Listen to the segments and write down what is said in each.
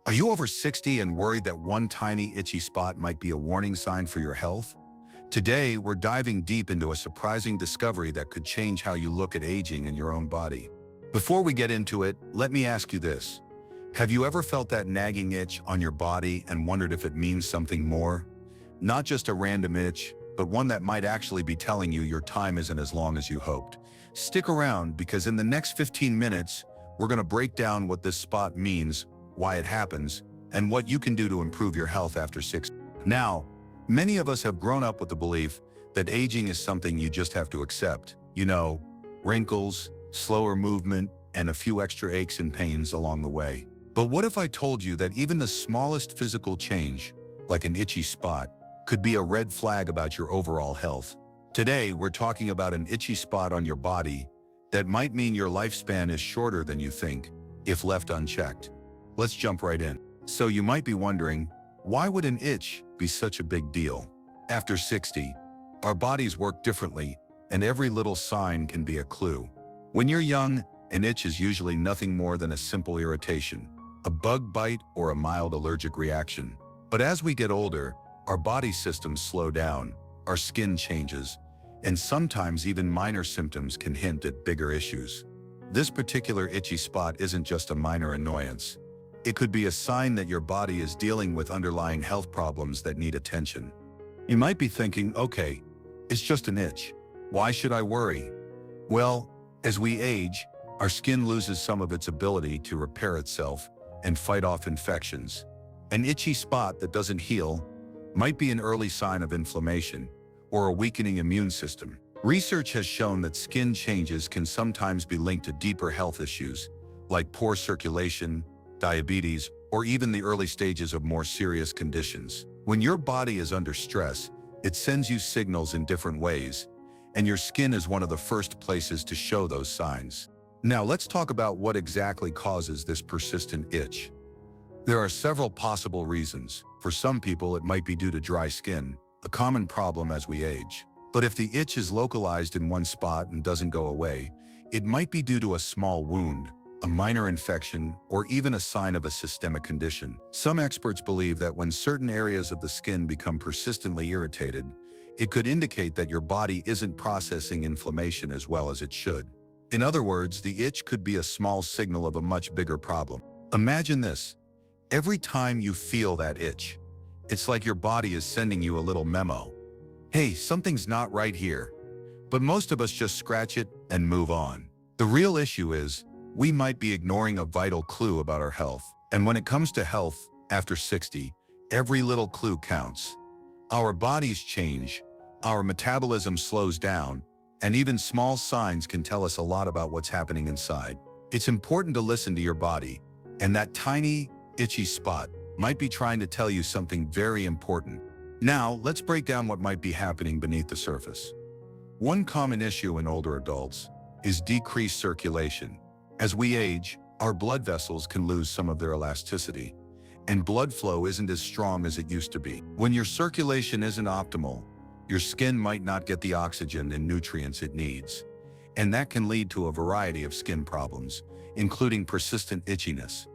Are you over 60 and worried that one tiny itchy spot might be a warning sign for your health? Today, we're diving deep into a surprising discovery that could change how you look at aging in your own body. Before we get into it, let me ask you this. Have you ever felt that nagging itch on your body and wondered if it means something more? Not just a random itch, but one that might actually be telling you your time isn't as long as you hoped. Stick around because in the next 15 minutes, we're going to break down what this spot means, why it happens, and what you can do to improve your health after 60. Now, many of us have grown up with the belief that aging is something you just have to accept. You know, wrinkles, slower movement, and a few extra aches and pains along the way. But what if I told you that even the smallest physical change, like an itchy spot, could be a red flag about your overall health? Today, we're talking about an itchy spot on your body that might mean your lifespan is shorter than you think, if left unchecked. Let's jump right in. So you might be wondering, why would an itch be such a big deal? After 60, our bodies work differently, and every little sign can be a clue. When you're young, an itch is usually nothing more than a simple irritation, a bug bite, or a mild allergic reaction. But as we get older, our body systems slow down, our skin changes, and sometimes even minor symptoms can hint at bigger issues. This particular itchy spot isn't just a minor annoyance. It could be a sign that your body is dealing with underlying health problems that need attention. You might be thinking, okay, it's just an itch. Why should I worry? Well, as we age, our skin loses some of its ability to repair itself and fight off infections. An itchy spot that doesn't heal might be an early sign of inflammation or a weakening immune system. Research has shown that skin changes can sometimes be linked to deeper health issues like poor circulation, diabetes, or even the early stages of more serious conditions. When your body is under stress, it sends you signals in different ways, and your skin is one of the first places to show those signs. Now let's talk about what exactly causes this persistent itch. There are several possible reasons. For some people, it might be due to dry skin, a common problem as we age. But if the itch is localized in one spot and doesn't go away, it might be due to a small wound, a minor infection, or even a sign of a systemic condition. Some experts believe that when certain areas of the skin become persistently irritated, it could indicate that your body isn't processing inflammation as well as it should. In other words, the itch could be a small signal of a much bigger problem. Imagine this. Every time you feel that itch, it's like your body is sending you a little memo. Hey, something's not right here. But most of us just scratch it and move on. The real issue is, we might be ignoring a vital clue about our health. And when it comes to health, after 60, every little clue counts. Our bodies change, our metabolism slows down, and even small signs can tell us a lot about what's happening inside. It's important to listen to your body, and that tiny, itchy spot might be trying to tell you something very important. Now, let's break down what might be happening beneath the surface. One common issue in older adults is decreased circulation. As we age, our blood vessels can lose some of their elasticity, and blood flow isn't as strong as it used to be. When your circulation isn't optimal, your skin might not get the oxygen and nutrients it needs, and that can lead to a variety of skin problems, including persistent itchiness.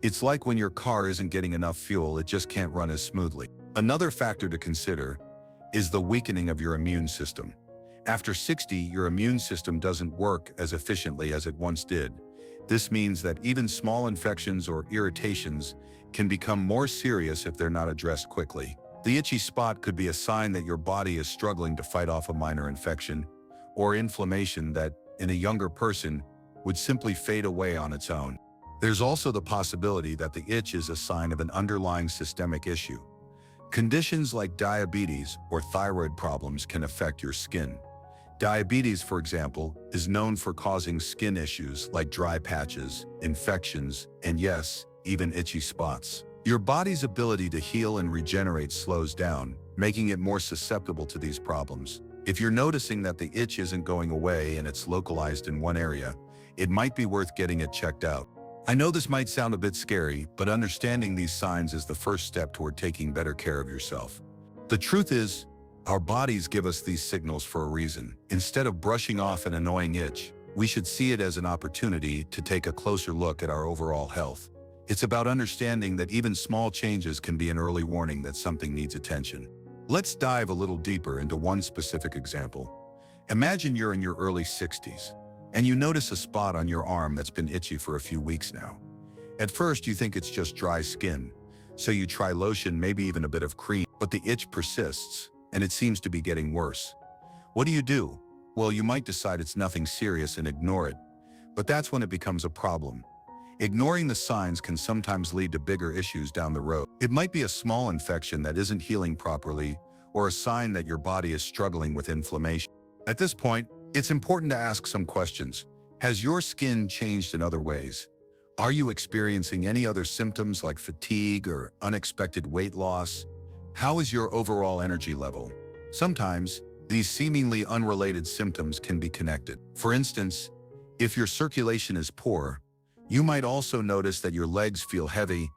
It's like when your car isn't getting enough fuel, it just can't run as smoothly. Another factor to consider is the weakening of your immune system. After 60, your immune system doesn't work as efficiently as it once did. This means that even small infections or irritations can become more serious if they're not addressed quickly. The itchy spot could be a sign that your body is struggling to fight off a minor infection or inflammation that, in a younger person, would simply fade away on its own. There's also the possibility that the itch is a sign of an underlying systemic issue. Conditions like diabetes or thyroid problems can affect your skin. Diabetes, for example, is known for causing skin issues like dry patches, infections, and yes, even itchy spots. Your body's ability to heal and regenerate slows down, making it more susceptible to these problems. If you're noticing that the itch isn't going away and it's localized in one area, it might be worth getting it checked out. I know this might sound a bit scary, but understanding these signs is the first step toward taking better care of yourself. The truth is, our bodies give us these signals for a reason. Instead of brushing off an annoying itch, we should see it as an opportunity to take a closer look at our overall health. It's about understanding that even small changes can be an early warning that something needs attention. Let's dive a little deeper into one specific example. Imagine you're in your early 60s, and you notice a spot on your arm that's been itchy for a few weeks now. At first, you think it's just dry skin, so you try lotion, maybe even a bit of cream, but the itch persists, and it seems to be getting worse. What do? Well, you might decide it's nothing serious and ignore it, but that's when it becomes a problem. Ignoring the signs can sometimes lead to bigger issues down the road. It might be a small infection that isn't healing properly, or a sign that your body is struggling with inflammation. At this point, it's important to ask some questions. Has your skin changed in other ways? Are you experiencing any other symptoms like fatigue or unexpected weight loss? How is your overall energy level? Sometimes, these seemingly unrelated symptoms can be connected. For instance, if your circulation is poor, you might also notice that your legs feel heavy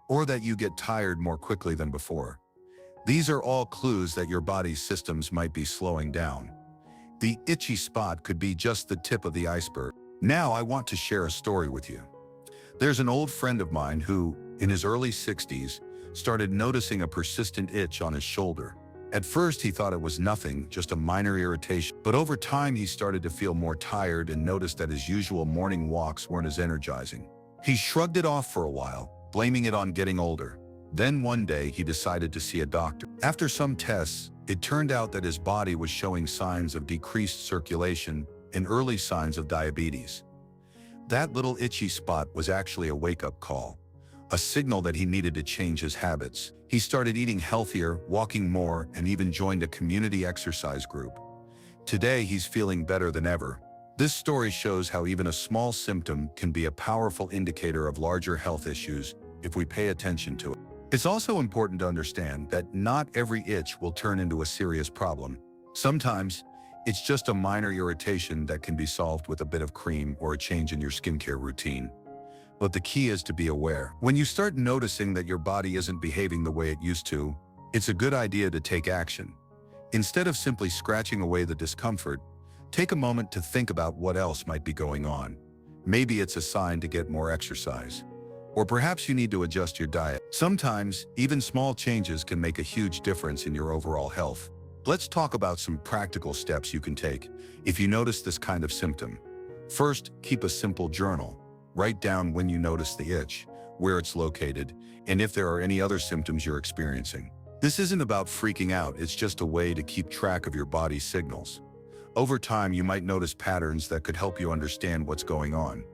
or that you get tired more quickly than before. These are all clues that your body's systems might be slowing down. The itchy spot could be just the tip of the iceberg. Now I want to share a story with you. There's an old friend of mine who, in his early 60s, started noticing a persistent itch on his shoulder. At first, he thought it was nothing, just a minor irritation. But over time, he started to feel more tired and noticed that his usual morning walks weren't as energizing. He shrugged it off for a while, blaming it on getting older. Then one day, he decided to see a doctor. After some tests, it turned out that his body was showing signs of decreased circulation and early signs of diabetes. That little itchy spot was actually a wake-up call, a signal that he needed to change his habits. He started eating healthier, walking more, and even joined a community exercise group. Today, he's feeling better than ever. This story shows how even a small symptom can be a powerful indicator of larger health issues if we pay attention to it. It's also important to understand that not every itch will turn into a serious problem. Sometimes, it's just a minor irritation that can be solved with a bit of cream or a change in your skincare routine. But the key is to be aware. When you start noticing that your body isn't behaving the way it used to, it's a good idea to take action. Instead of simply scratching away the discomfort, take a moment to think about what else might be going on. Maybe it's a sign to get more exercise. Or perhaps you need to adjust your diet. Sometimes, even small changes can make a huge difference in your overall health. Let's talk about some practical steps you can take if you notice this kind of symptom. First, keep a simple journal. Write down when you notice the itch, where it's located, and if there are any other symptoms you're experiencing. This isn't about freaking out, it's just a way to keep track of your body's signals. Over time, you might notice patterns that could help you understand what's going on.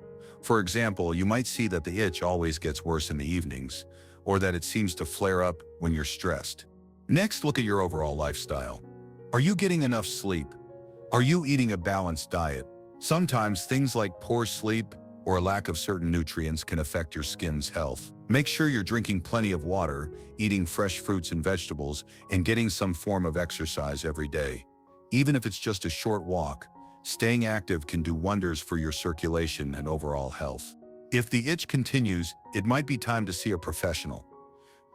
For example, you might see that the itch always gets worse in the evenings, or that it seems to flare up when you're stressed. Next, look at your overall lifestyle. Are you getting enough sleep? Are you eating a balanced diet? Sometimes things like poor sleep or a lack of certain nutrients can affect your skin's health. Make sure you're drinking plenty of water, eating fresh fruits and vegetables, and getting some form of exercise every day. Even if it's just a short walk, staying active can do wonders for your circulation and overall health. If the itch continues, it might be time to see a professional.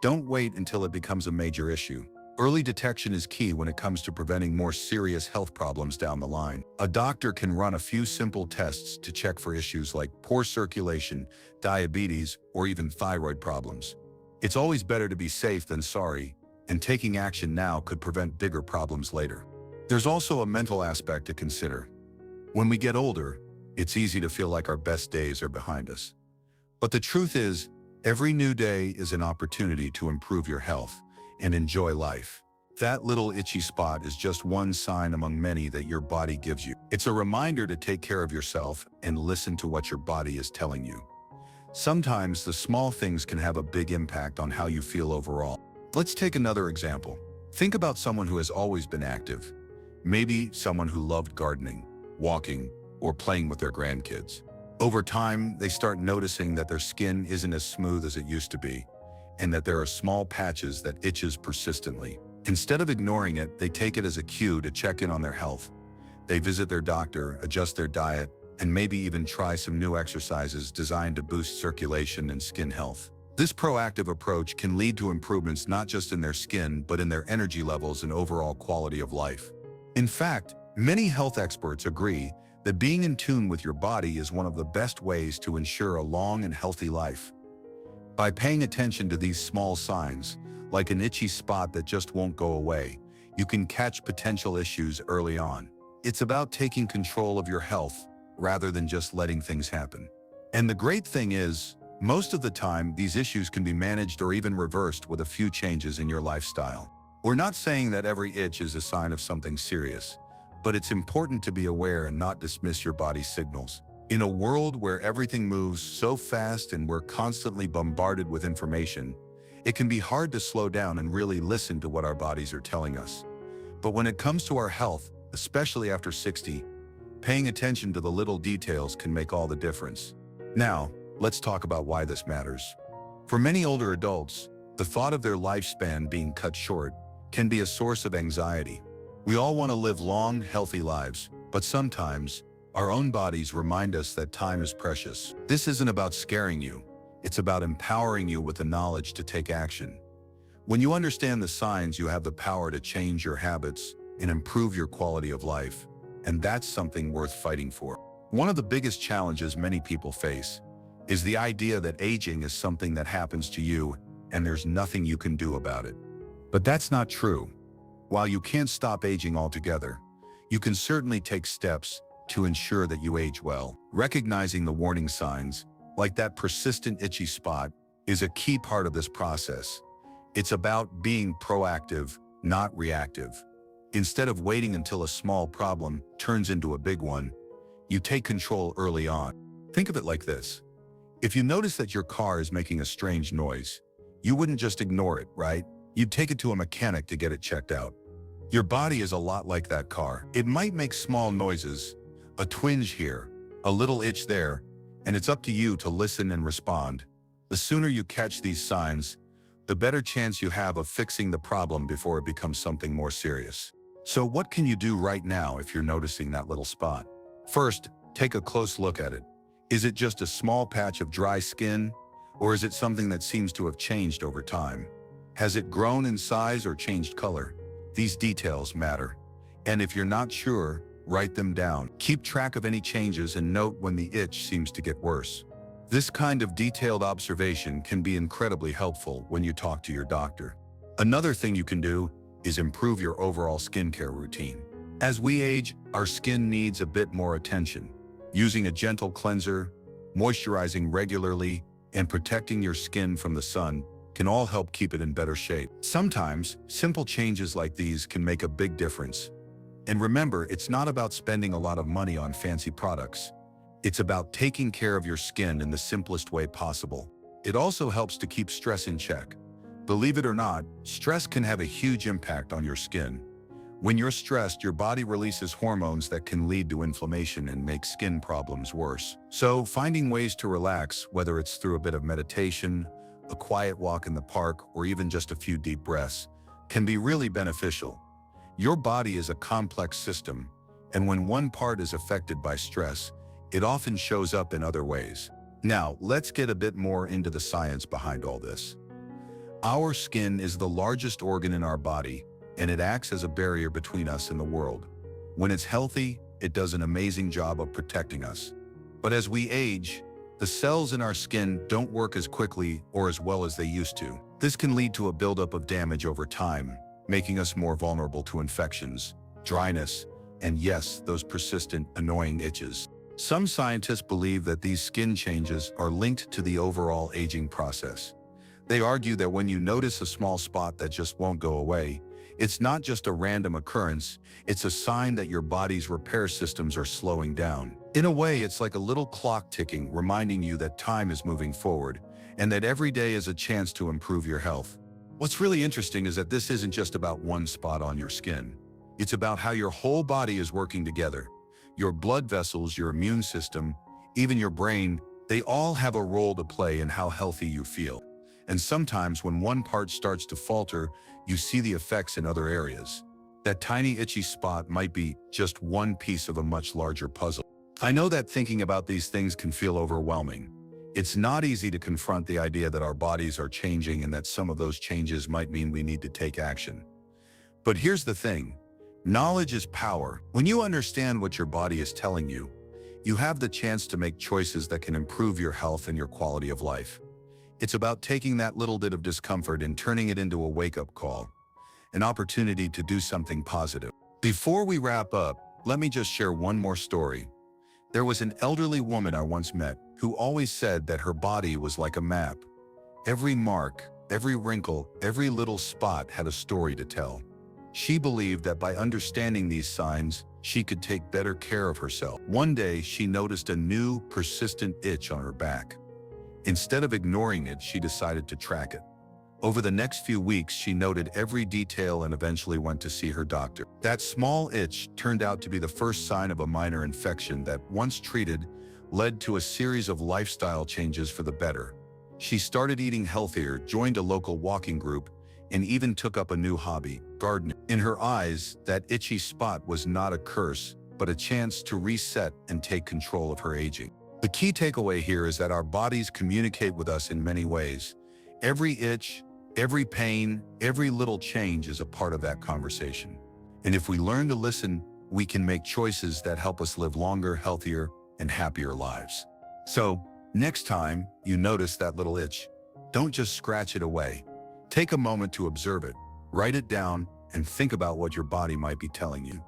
Don't wait until it becomes a major issue. Early detection is key when it comes to preventing more serious health problems down the line. A doctor can run a few simple tests to check for issues like poor circulation, diabetes, or even thyroid problems. It's always better to be safe than sorry, and taking action now could prevent bigger problems later. There's also a mental aspect to consider. When we get older, it's easy to feel like our best days are behind us. But the truth is, every new day is an opportunity to improve your health and enjoy life. That little itchy spot is just one sign among many that your body gives you. It's a reminder to take care of yourself and listen to what your body is telling you. Sometimes the small things can have a big impact on how you feel overall. Let's take another example. Think about someone who has always been active. Maybe someone who loved gardening, walking, or playing with their grandkids. Over time, they start noticing that their skin isn't as smooth as it used to be, and that there are small patches that itches persistently. Instead of ignoring it, they take it as a cue to check in on their health. They visit their doctor, adjust their diet, and maybe even try some new exercises designed to boost circulation and skin health. This proactive approach can lead to improvements not just in their skin, but in their energy levels and overall quality of life. In fact, many health experts agree that being in tune with your body is one of the best ways to ensure a long and healthy life. By paying attention to these small signs, like an itchy spot that just won't go away, you can catch potential issues early on. It's about taking control of your health rather than just letting things happen. And the great thing is, most of the time, these issues can be managed or even reversed with a few changes in your lifestyle. We're not saying that every itch is a sign of something serious, but it's important to be aware and not dismiss your body's signals. In a world where everything moves so fast and we're constantly bombarded with information, it can be hard to slow down and really listen to what our bodies are telling us. But when it comes to our health, especially after 60, paying attention to the little details can make all the difference. Now, let's talk about why this matters. For many older adults, the thought of their lifespan being cut short can be a source of anxiety. We all want to live long, healthy lives, but sometimes our own bodies remind us that time is precious. This isn't about scaring you. It's about empowering you with the knowledge to take action. When you understand the signs, you have the power to change your habits and improve your quality of life. And that's something worth fighting for. One of the biggest challenges many people face is the idea that aging is something that happens to you and there's nothing you can do about it. But that's not true. While you can't stop aging altogether, you can certainly take steps to ensure that you age well. Recognizing the warning signs, like that persistent itchy spot, is a key part of this process. It's about being proactive, not reactive. Instead of waiting until a small problem turns into a big one, you take control early on. Think of it like this. If you notice that your car is making a strange noise, you wouldn't just ignore it, right? You'd take it to a mechanic to get it checked out. Your body is a lot like that car. It might make small noises, a twinge here, a little itch there, and it's up to you to listen and respond. The sooner you catch these signs, the better chance you have of fixing the problem before it becomes something more serious. So what can you do right now if you're noticing that little spot? First, take a close look at it. Is it just a small patch of dry skin, or is it something that seems to have changed over time? Has it grown in size or changed color? These details matter. And if you're not sure, write them down. Keep track of any changes and note when the itch seems to get worse. This kind of detailed observation can be incredibly helpful when you talk to your doctor. Another thing you can do is improve your overall skincare routine. As we age, our skin needs a bit more attention. Using a gentle cleanser, moisturizing regularly, and protecting your skin from the sun can all help keep it in better shape. Sometimes, simple changes like these can make a big difference. And remember, it's not about spending a lot of money on fancy products. It's about taking care of your skin in the simplest way possible. It also helps to keep stress in check. Believe it or not, stress can have a huge impact on your skin. When you're stressed, your body releases hormones that can lead to inflammation and make skin problems worse. So, finding ways to relax, whether it's through a bit of meditation, a quiet walk in the park, or even just a few deep breaths, can be really beneficial. Your body is a complex system, and when one part is affected by stress, it often shows up in other ways. Now, let's get a bit more into the science behind all this. Our skin is the largest organ in our body, and it acts as a barrier between us and the world. When it's healthy, it does an amazing job of protecting us. But as we age, the cells in our skin don't work as quickly or as well as they used to. This can lead to a buildup of damage over time, making us more vulnerable to infections, dryness, and yes, those persistent, annoying itches. Some scientists believe that these skin changes are linked to the overall aging process. They argue that when you notice a small spot that just won't go away, it's not just a random occurrence, it's a sign that your body's repair systems are slowing down. In a way, it's like a little clock ticking, reminding you that time is moving forward, and that every day is a chance to improve your health. What's really interesting is that this isn't just about one spot on your skin. It's about how your whole body is working together. Your blood vessels, your immune system, even your brain, they all have a role to play in how healthy you feel. And sometimes when one part starts to falter, you see the effects in other areas. That tiny itchy spot might be just one piece of a much larger puzzle. I know that thinking about these things can feel overwhelming. It's not easy to confront the idea that our bodies are changing and that some of those changes might mean we need to take action. But here's the thing. Knowledge is power. When you understand what your body is telling you, you have the chance to make choices that can improve your health and your quality of life. It's about taking that little bit of discomfort and turning it into a wake-up call, an opportunity to do something positive. Before we wrap up, let me just share one more story. There was an elderly woman I once met who always said that her body was like a map. Every mark, every wrinkle, every little spot had a story to tell. She believed that by understanding these signs, she could take better care of herself. One day, she noticed a new, persistent itch on her back. Instead of ignoring it, she decided to track it. Over the next few weeks, she noted every detail and eventually went to see her doctor. That small itch turned out to be the first sign of a minor infection that, once treated, led to a series of lifestyle changes for the better. She started eating healthier, joined a local walking group, and even took up a new hobby, gardening. In her eyes, that itchy spot was not a curse, but a chance to reset and take control of her aging. The key takeaway here is that our bodies communicate with us in many ways. Every itch, every pain, every little change is a part of that conversation. And if we learn to listen, we can make choices that help us live longer, healthier, and happier lives. So, next time you notice that little itch, don't just scratch it away. Take a moment to observe it, write it down, and think about what your body might be telling you.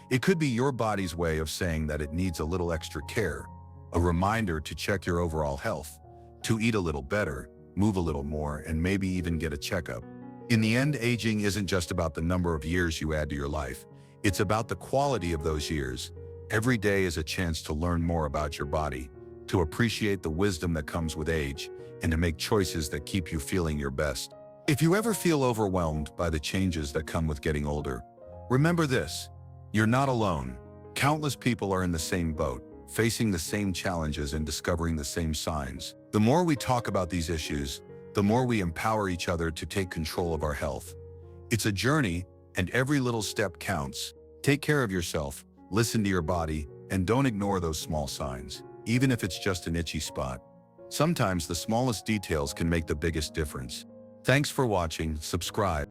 It could be your body's way of saying that it needs a little extra care, a reminder to check your overall health, to eat a little better, move a little more, and maybe even get a checkup. In the end, aging isn't just about the number of years you add to your life. It's about the quality of those years. Every day is a chance to learn more about your body, to appreciate the wisdom that comes with age, and to make choices that keep you feeling your best. If you ever feel overwhelmed by the changes that come with getting older, remember this: you're not alone. Countless people are in the same boat, facing the same challenges and discovering the same signs. The more we talk about these issues, the more we empower each other to take control of our health. It's a journey, and every little step counts. Take care of yourself, listen to your body, and don't ignore those small signs, even if it's just an itchy spot. Sometimes the smallest details can make the biggest difference. Thanks for watching. Subscribe.